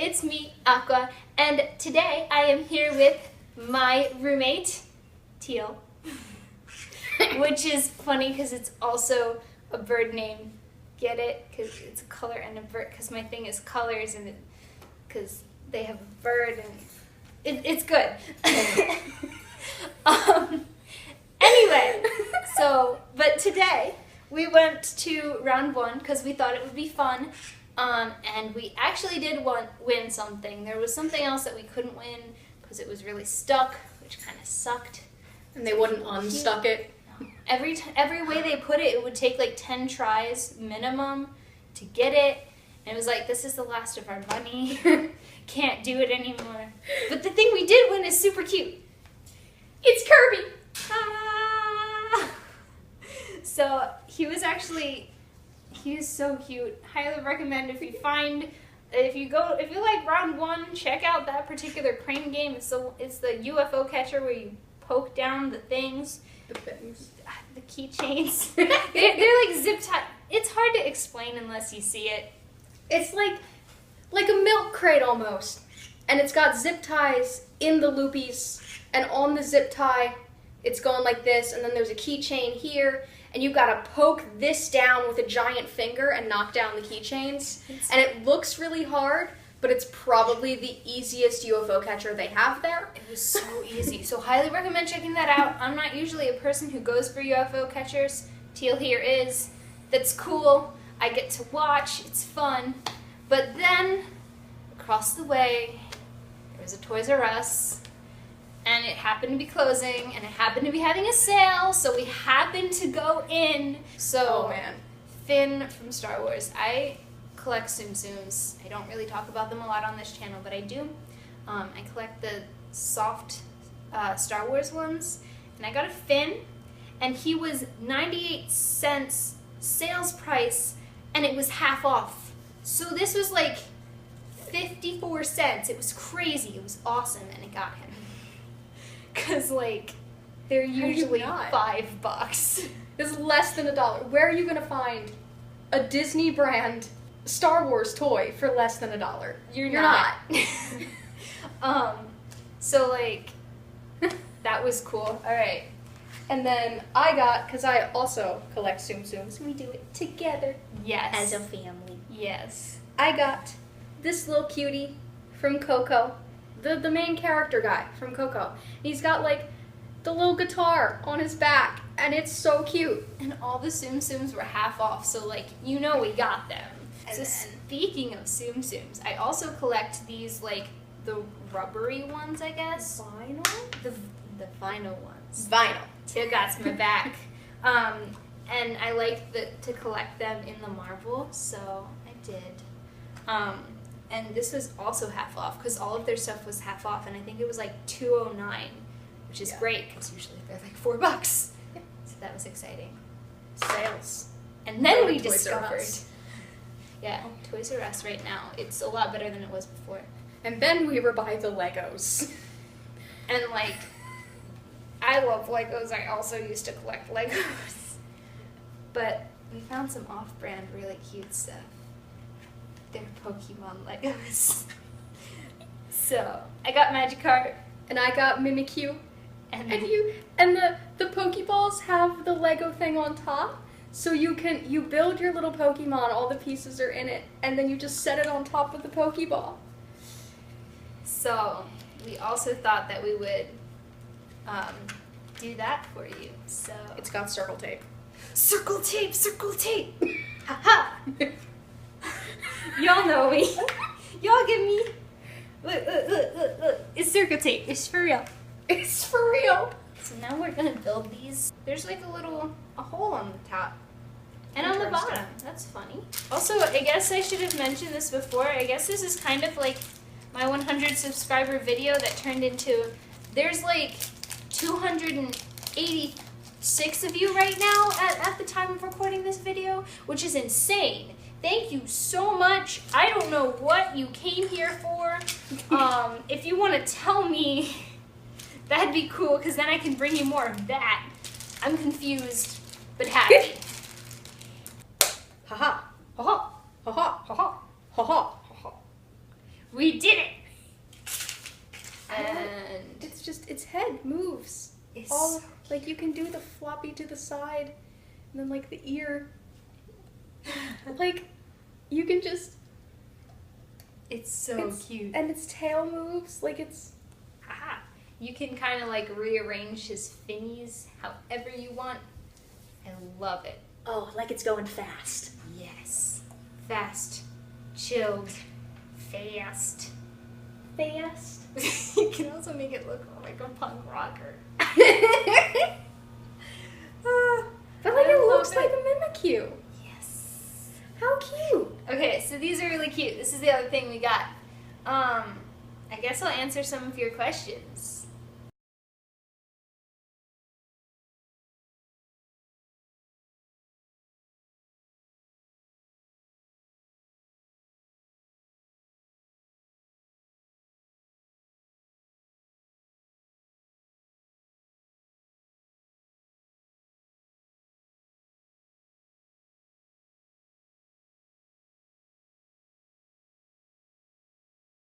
it's me, Aqua, and today I am here with my roommate, Teal, which is funny because it's also a bird name. Get it? Because it's a color and a bird, because my thing is colors, and because they have a bird, and it's good. Anyway, but today we went to round one because we thought it would be fun. And we actually did win something. There was something else that we couldn't win because it was really stuck, which kind of sucked. And they wouldn't unstuck it? No. Every way they put it, it would take like 10 tries minimum to get it. And it was like, this is the last of our money. Can't do it anymore. But the thing we did win is super cute. It's Kirby! Ah! So he was so cute. Highly recommend if you like round one, check out that particular crane game. It's the UFO catcher where you poke down the things. The keychains. they're like zip tie. It's hard to explain unless you see it. It's like a milk crate almost. And it's got zip ties in the loopies, and on the zip tie it's going like this, and then there's a keychain here. And you've got to poke this down with a giant finger and knock down the keychains. And it looks really hard, but it's probably the easiest UFO catcher they have there. It was so easy. So highly recommend checking that out. I'm not usually a person who goes for UFO catchers. Teal here is. That's cool. I get to watch. It's fun. But then, across the way, there was a Toys R Us. And it happened to be closing, and it happened to be having a sale, so we happened to go in. So, oh man. Finn from Star Wars. I collect Tsum Tsums. I don't really talk about them a lot on this channel, but I do. I collect the soft Star Wars ones, and I got a Finn, and he was 98 cents sales price, and it was half off. So this was like 54 cents. It was crazy. It was awesome, and I got him. Because, like, they're usually $5. It's less than $1. Where are you going to find a Disney brand Star Wars toy for less than $1? You're not. So, like, that was cool. All right. And then I got, because I also collect Tsum Tsums, we do it together. Yes. As a family. Yes. I got this little cutie from Coco. The main character guy from Coco. He's got like the little guitar on his back, and it's so cute. And all the Tsum Tsums were half off, so like we got them. So speaking of Tsum Tsums, I also collect these like the rubbery ones, I guess. Vinyl? The vinyl ones. Vinyl. Teal got my back. And I like to collect them in the marble, so I did. And this was also half off because all of their stuff was half off, and I think it was like $2.09, which is great because usually they're like $4. Yeah. So that was exciting. Sales. And then we discovered, Toys R Us right now. It's a lot better than it was before. And then we were by the Legos. And like, I love Legos. I also used to collect Legos. But we found some off-brand, really cute stuff. They're Pokemon Legos. So, I got Magikarp. And I got Mimikyu. And the Pokeballs have the Lego thing on top. So you build your little Pokemon, all the pieces are in it, and then you just set it on top of the Pokeball. So, we also thought that we would do that for you. So it's got circle tape. Circle tape, circle tape! Ha ha! Y'all know me. Y'all give me. Look. It's circle tape. It's for real. It's for real. So now we're gonna build these. There's like a hole on the top. And on the bottom. That's funny. Also, I guess I should have mentioned this before. I guess this is kind of like my 100 subscriber video that turned into. There's like 286 of you right now at the time of recording this video, which is insane. Thank you so much. I don't know what you came here for. If you want to tell me, that'd be cool, because then I can bring you more of that. I'm confused, but happy. Ha ha. Ha ha. Ha ha. Ha ha. Ha ha. We did it! And it's just, its head moves. it's All, like, you can do the floppy to the side, and then, like, the ear. Like, you can just... It's so cute. And its tail moves, like, it's... Ah, you can kind of like rearrange his finnies however you want. I love it. Oh, like it's going fast. Yes. Fast. Chilled. Fast. Fast. You can also make it look like a punk rocker. But, like, I it love looks like a Mimikyu. Yes. How cute. Okay, so these are really cute. This is the other thing we got. I guess I'll answer some of your questions.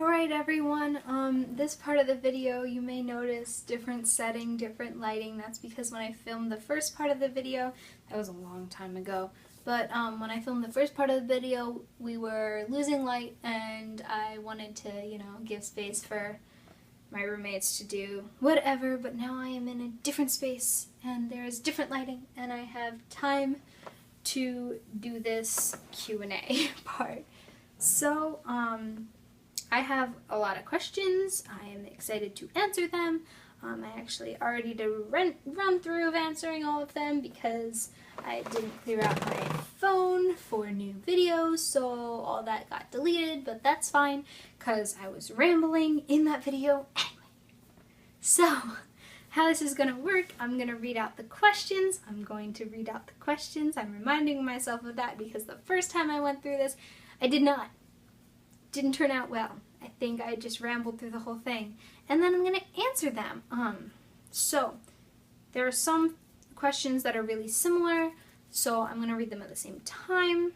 Alright everyone, this part of the video you may notice different setting, different lighting. That's because when I filmed the first part of the video, that was a long time ago, but when I filmed the first part of the video we were losing light and I wanted to, you know, give space for my roommates to do whatever, but now I am in a different space and there is different lighting and I have time to do this Q&A part. So, I have a lot of questions. I am excited to answer them. I actually already did a run through of answering all of them because I didn't clear out my phone for new videos, so all that got deleted, but that's fine because I was rambling in that video anyway. So, how this is going to work, I'm going to read out the questions. I'm reminding myself of that because the first time I went through this, I didn't turn out well. I think I just rambled through the whole thing. And then I'm going to answer them. So, there are some questions that are really similar, so I'm going to read them at the same time.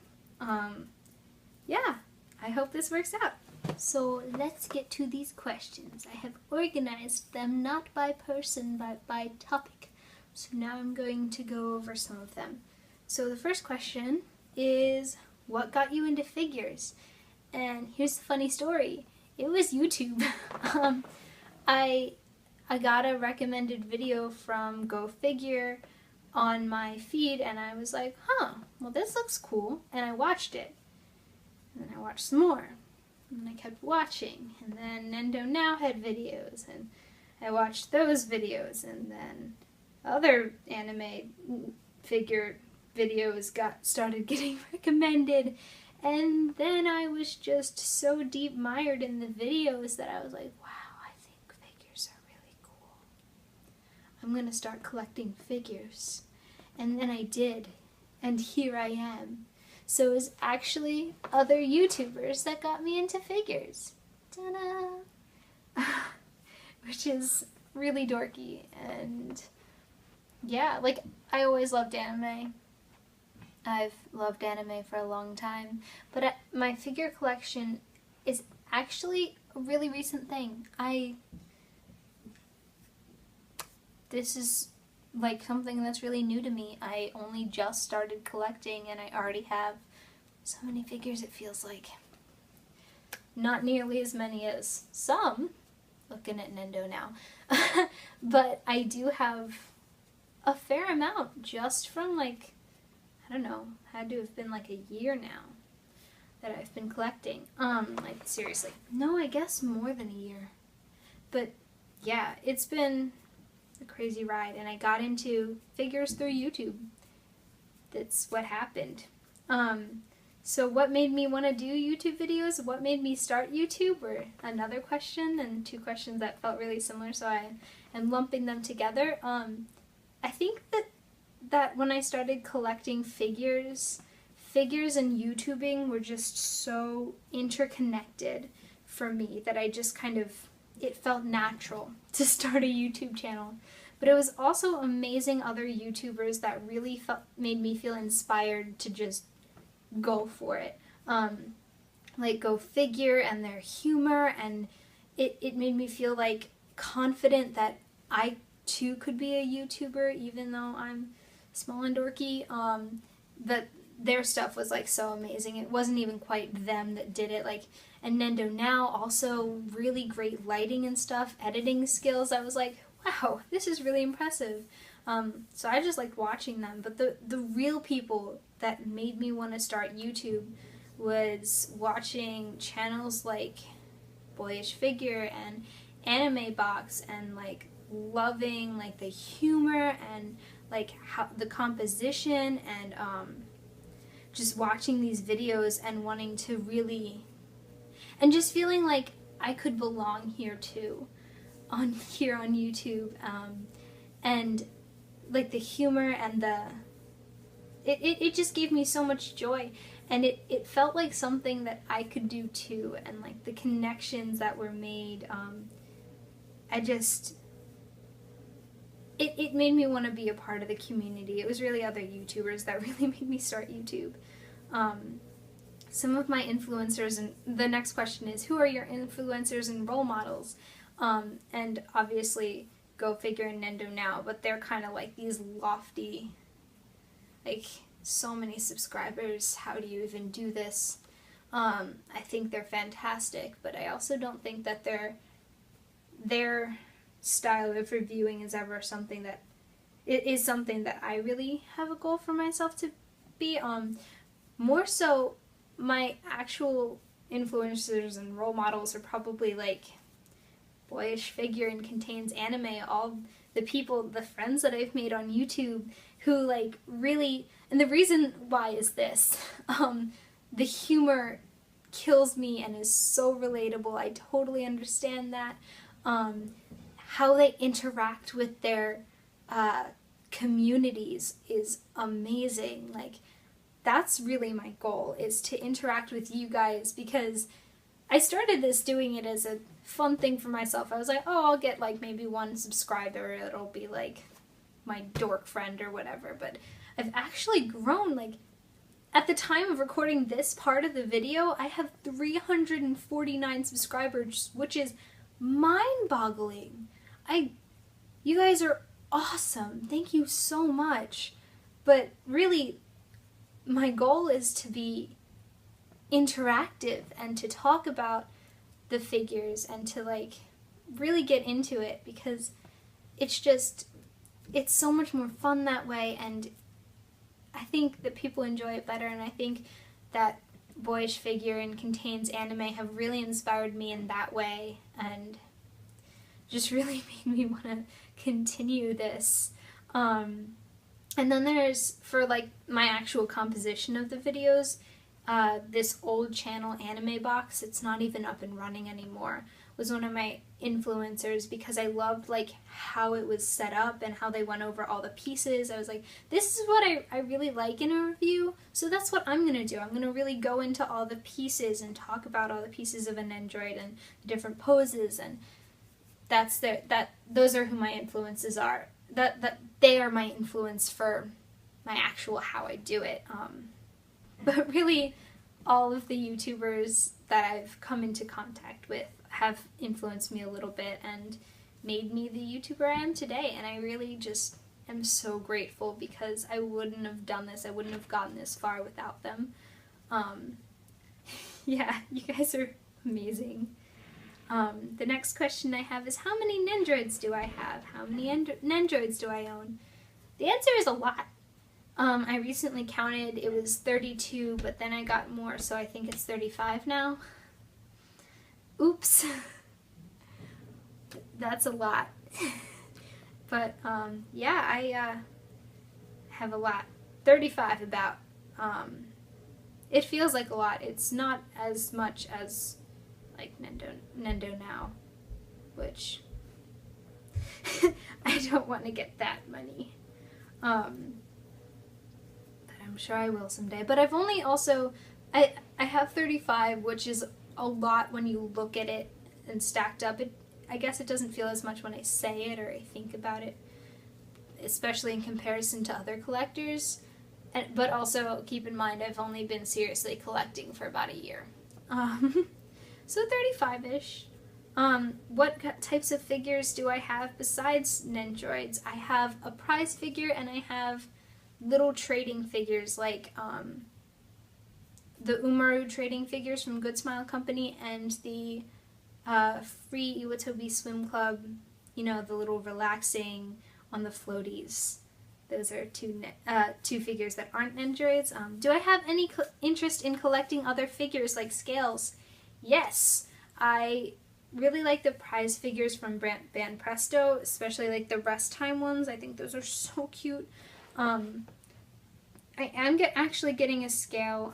Yeah, I hope this works out. So, let's get to these questions. I have organized them not by person, but by topic. So now I'm going to go over some of them. So the first question is, what got you into figures? And here's the funny story. It was YouTube. I got a recommended video from Go Figure on my feed and I was like, well this looks cool, and I watched it. And then I watched some more. And I kept watching, and then Nendo Now had videos, and I watched those videos, and then other anime figure videos started getting recommended. And then I was just so deep mired in the videos that I was like, wow, I think figures are really cool. I'm gonna start collecting figures. And then I did, and here I am. So it was actually other YouTubers that got me into figures. Ta-da! Which is really dorky, and yeah, like, I always loved anime. I've loved anime for a long time, but my figure collection is actually a really recent thing. This is like something that's really new to me. I only just started collecting and I already have so many figures, it feels like. Not nearly as many as some, looking at Nendo Now, but I do have a fair amount just from, like, I don't know, had to have been like a year now that I've been collecting. Like, seriously. No, I guess more than a year. But yeah, it's been a crazy ride, and I got into figures through YouTube. That's what happened. So what made me want to do YouTube videos? What made me start YouTube? Were another question, and two questions that felt really similar, so I am lumping them together. I think that when I started collecting figures and YouTubing were just so interconnected for me that I just kind of, it felt natural to start a YouTube channel. But it was also amazing other YouTubers that really made me feel inspired to just go for it. like Go Figure and their humor, and it made me feel like confident that I too could be a YouTuber, even though I'm small and dorky. But their stuff was like so amazing. It wasn't even quite them that did it. Like, and Nendo Now, also really great lighting and stuff, editing skills. I was like, wow, this is really impressive. So I just liked watching them. But the real people that made me want to start YouTube was watching channels like Boyish Figure and Anime Box, and like loving like the humor and like how the composition, and just watching these videos and wanting to really, and just feeling like I could belong here too, on YouTube, and like the humor and it just gave me so much joy, and it felt like something that I could do too, and like the connections that were made, it made me want to be a part of the community. It was really other YouTubers that really made me start YouTube. Some of my influencers, and the next question is, who are your influencers and role models? And obviously Go Figure and Nendo Now, but they're kind of like these lofty, like, so many subscribers, how do you even do this? I think they're fantastic, but I also don't think that their style of reviewing is ever something that, it is something that I really have a goal for myself to be. More so, my actual influencers and role models are probably like Boyish Figure and Contains Anime, all the people, the friends that I've made on YouTube who like really, and the reason why is this, the humor kills me and is so relatable. I totally understand that. How they interact with their communities is amazing. Like, that's really my goal, is to interact with you guys, because I started this doing it as a fun thing for myself. I was like, oh, I'll get like maybe one subscriber, it'll be like my dork friend or whatever, but I've actually grown. Like, at the time of recording this part of the video, I have 349 subscribers, which is mind-boggling. You guys are awesome. Thank you so much. But really, my goal is to be interactive and to talk about the figures and to like really get into it, because it's so much more fun that way, and I think that people enjoy it better, and I think that Boyish Figure and Contains Anime have really inspired me in that way, and just really made me want to continue this. And then there's, for like my actual composition of the videos, this old channel, Anime Box, it's not even up and running anymore, was one of my influencers, because I loved like how it was set up and how they went over all the pieces. I was like, this is what I really like in a review, so that's what I'm going to do. I'm going to really go into all the pieces and talk about all the pieces of an Nindroid and the different poses, and those are who my influences are. That they are my influence for my actual how I do it. But really, all of the YouTubers that I've come into contact with have influenced me a little bit and made me the YouTuber I am today, and I really just am so grateful, because I wouldn't have done this, I wouldn't have gotten this far without them. Yeah, you guys are amazing. The next question I have is, how many Nindroids do I have? How many Nindroids do I own? The answer is a lot. I recently counted, it was 32, but then I got more, so I think it's 35 now. Oops. That's a lot. But, yeah, I have a lot. 35 about. It feels like a lot. It's not as much as, like, Nendo Now, which I don't want to get that many. But I'm sure I will someday. But I've only also, I have 35, which is a lot when you look at it and stacked up. I guess it doesn't feel as much when I say it or I think about it, especially in comparison to other collectors. But also keep in mind, I've only been seriously collecting for about a year. So 35-ish. What types of figures do I have besides Nindroids? I have a prize figure and I have little trading figures like the Umaru trading figures from Good Smile Company and the free Iwatobi Swim Club, you know, the little relaxing on the floaties. Those are two figures that aren't Nindroids. Do I have any interest in collecting other figures like scales? Yes, I really like the prize figures from Band Presto, especially like the rest time ones. I think those are so cute. I am actually getting a scale,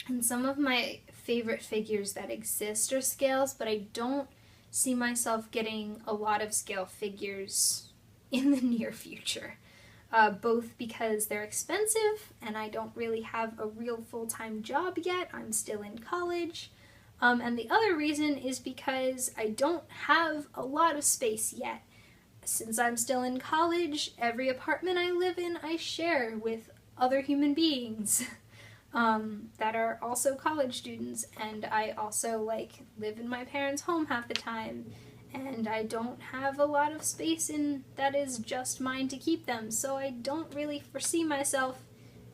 and some of my favorite figures that exist are scales, but I don't see myself getting a lot of scale figures in the near future. Both because they're expensive and I don't really have a real full-time job yet. I'm still in college. And the other reason is because I don't have a lot of space yet. Since I'm still in college, every apartment I live in I share with other human beings that are also college students, and I also live in my parents' home half the time, and I don't have a lot of space that is just mine to keep them, so I don't really foresee myself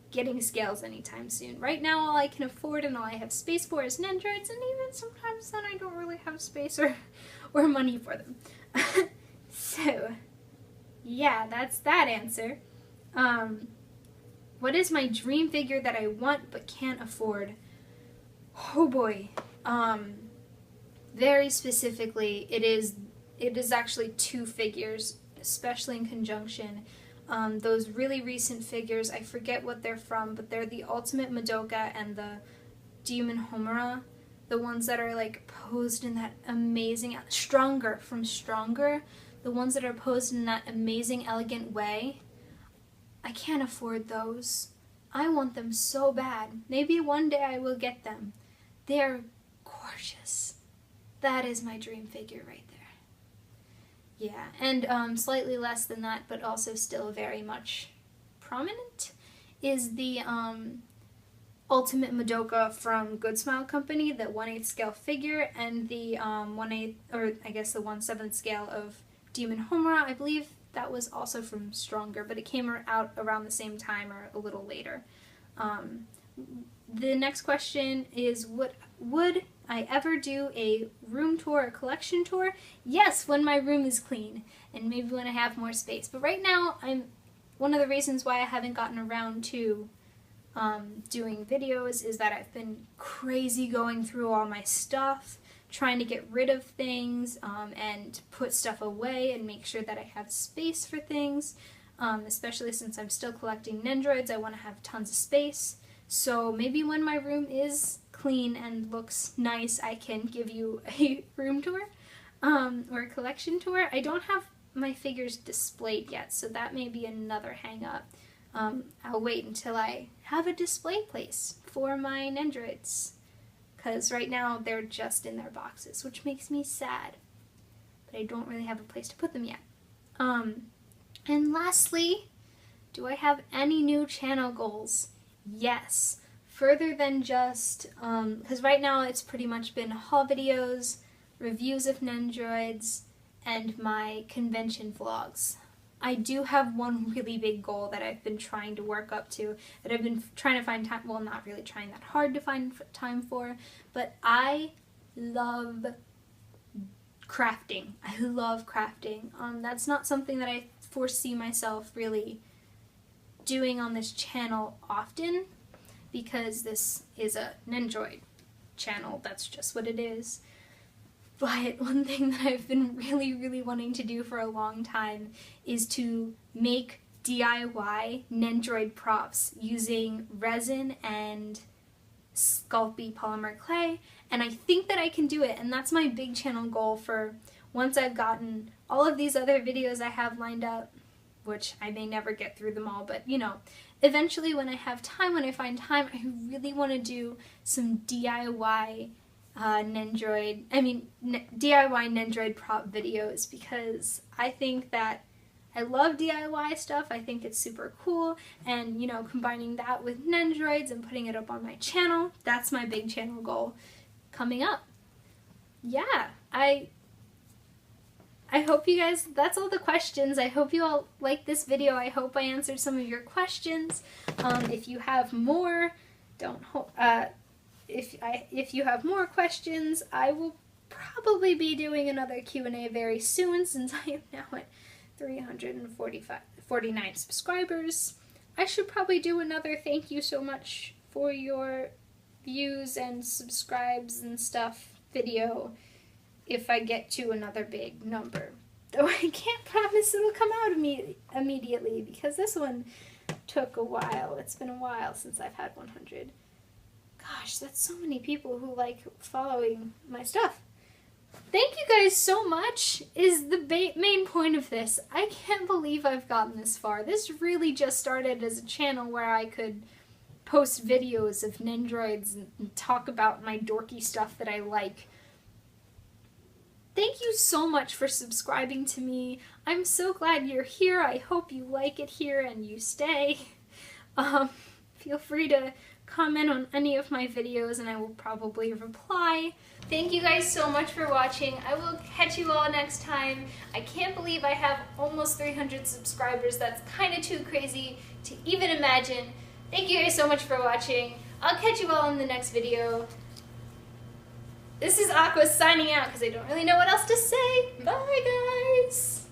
getting scales anytime soon. Right now, all I can afford and all I have space for is Nindroids, and even sometimes then I don't really have space or money for them. So, yeah, that's that answer. What is my dream figure that I want but can't afford? Oh boy. Very specifically, it is actually two figures, especially in conjunction. Those really recent figures, I forget what they're from, but they're the Ultimate Madoka and the Demon Homura, the ones that are posed in that amazing, Stronger, the ones that are posed in that amazing, elegant way. I can't afford those. I want them so bad. Maybe one day I will get them. They're gorgeous. That is my dream figure right there. Yeah, and slightly less than that, but also still very much prominent, is the Ultimate Madoka from Good Smile Company, the 1/8 scale figure, and the 1/8, or I guess the 1/7 scale of Demon Homura. I believe that was also from Stronger, but it came out around the same time or a little later. The next question is, would I ever do a room tour or collection tour? Yes, when my room is clean, and maybe when I have more space. But right now, one of the reasons why I haven't gotten around to doing videos is that I've been crazy going through all my stuff, trying to get rid of things and put stuff away and make sure that I have space for things, especially since I'm still collecting Nindroids. I want to have tons of space. So maybe when my room is clean and looks nice, I can give you a room tour or a collection tour. I don't have my figures displayed yet, so that may be another hang up. I'll wait until I have a display place for my Nindroids, because right now they're just in their boxes, which makes me sad, but I don't really have a place to put them yet. And lastly, do I have any new channel goals? Yes, further than just, because right now it's pretty much been haul videos, reviews of Nindroids, and my convention vlogs. I do have one really big goal that I've been trying to work up to, that I've been trying to find time, well, not really trying that hard to find time for, but I love crafting. I love crafting. That's not something that I foresee myself really doing on this channel often, because this is a Nindroid channel. That's just what it is. But one thing that I've been really wanting to do for a long time is to make DIY Nindroid props using resin and Sculpey polymer clay, and I think that I can do it, and that's my big channel goal for once I've gotten all of these other videos I have lined up, which I may never get through them all, but you know, eventually when I have time, when I find time, I really want to do some DIY DIY Nindroid prop videos, because I think that I love DIY stuff. I think it's super cool. And, you know, combining that with Nindroids and putting it up on my channel, that's my big channel goal coming up. Yeah, I hope you guys, that's all the questions. I hope you all like this video. I hope I answered some of your questions. If you have more, if you have more questions, I will probably be doing another Q&A very soon, since I am now at 349 subscribers. I should probably do another thank you so much for your views and subscribes and stuff video if I get to another big number. Though I can't promise it'll come out immediately, because this one took a while. It's been a while since I've had 100. Gosh, that's so many people who like following my stuff. Thank you guys so much is the main point of this. I can't believe I've gotten this far. This really just started as a channel where I could post videos of Nindroids and talk about my dorky stuff that I like. Thank you so much for subscribing to me. I'm so glad you're here. I hope you like it here and you stay. Feel free to comment on any of my videos and I will probably reply. Thank you guys so much for watching. I will catch you all next time. I can't believe I have almost 300 subscribers. That's kind of too crazy to even imagine. Thank you guys so much for watching. I'll catch you all in the next video. This is Aqua signing out because I don't really know what else to say. Bye guys!